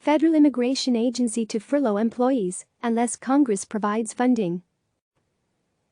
Federal Immigration Agency to furlough employees unless Congress provides funding.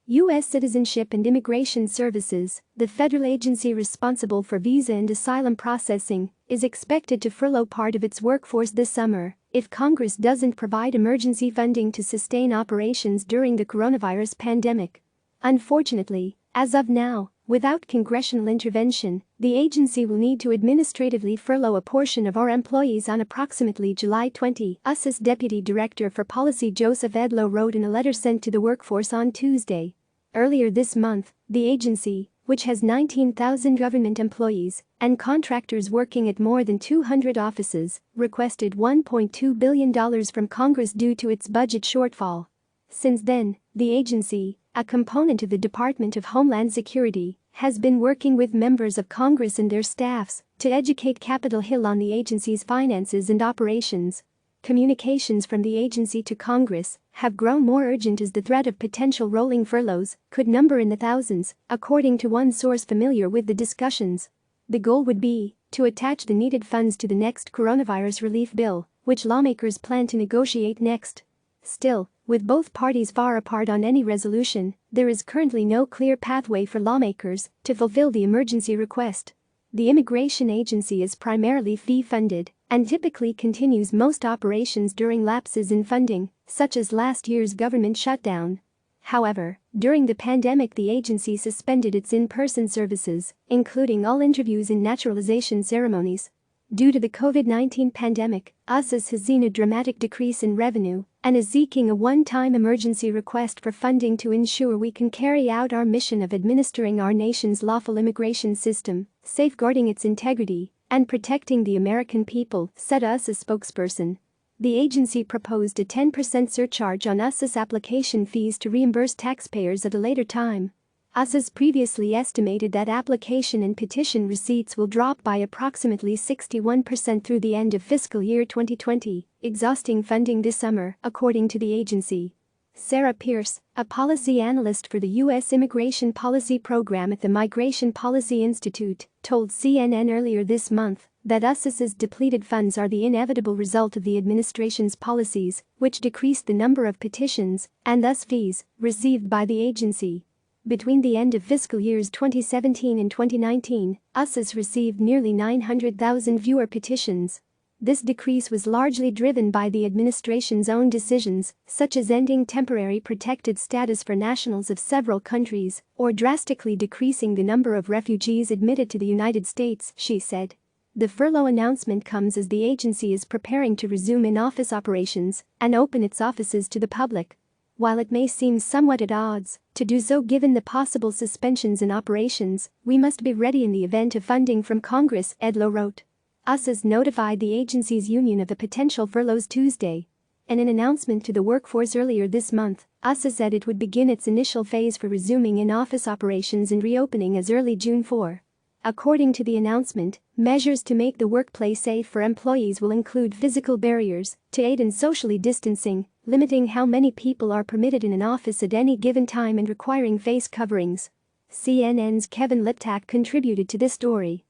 U.S. Citizenship and Immigration Services, the federal agency responsible for visa and asylum processing, is expected to furlough part of its workforce this summer if Congress doesn't provide emergency funding to sustain operations during the coronavirus pandemic. Unfortunately, as of now, without congressional intervention, the agency will need to administratively furlough a portion of our employees on approximately July 20, USCIS Deputy Director for Policy Joseph Edlow wrote in a letter sent to the workforce on Tuesday. Earlier this month, the agency, which has 19,000 government employees and contractors working at more than 200 offices, requested $1.2 billion from Congress due to its budget shortfall. Since then, the agency, a component of the Department of Homeland Security, has been working with members of Congress and their staffs to educate Capitol Hill on the agency's finances and operations. Communications from the agency to Congress have grown more urgent as the threat of potential rolling furloughs could number in the thousands, according to one source familiar with the discussions. The goal would be to attach the needed funds to the next coronavirus relief bill, which lawmakers plan to negotiate next. Still, with both parties far apart on any resolution, there is currently no clear pathway for lawmakers to fulfill the emergency request. The immigration agency is primarily fee-funded and typically continues most operations during lapses in funding, such as last year's government shutdown. However, during the pandemic, the agency suspended its in-person services, including all interviews and naturalization ceremonies. Due to the COVID-19 pandemic, USCIS has seen a dramatic decrease in revenue and is seeking a one-time emergency request for funding to ensure we can carry out our mission of administering our nation's lawful immigration system, safeguarding its integrity, and protecting the American people, said USCIS spokesperson. The agency proposed a 10% surcharge on USCIS application fees to reimburse taxpayers at a later time. USCIS previously estimated that application and petition receipts will drop by approximately 61% through the end of fiscal year 2020, exhausting funding this summer, according to the agency. Sarah Pierce, a policy analyst for the U.S. Immigration Policy Program at the Migration Policy Institute, told CNN earlier this month that USCIS's depleted funds are the inevitable result of the administration's policies, which decreased the number of petitions, and thus fees, received by the agency. Between the end of fiscal years 2017 and 2019, USCIS received nearly 900,000 fewer petitions. This decrease was largely driven by the administration's own decisions, such as ending temporary protected status for nationals of several countries or drastically decreasing the number of refugees admitted to the United States, she said. The furlough announcement comes as the agency is preparing to resume in-office operations and open its offices to the public. While it may seem somewhat at odds to do so given the possible suspensions in operations, we must be ready in the event of funding from Congress, Edlow wrote. USCIS notified the agency's union of the potential furloughs Tuesday. In an announcement to the workforce earlier this month, USCIS said it would begin its initial phase for resuming in-office operations and reopening as early June 4. According to the announcement, measures to make the workplace safe for employees will include physical barriers to aid in socially distancing, limiting how many people are permitted in an office at any given time, and requiring face coverings. CNN's Kevin Liptak contributed to this story.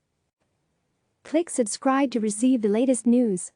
Click subscribe to receive the latest news.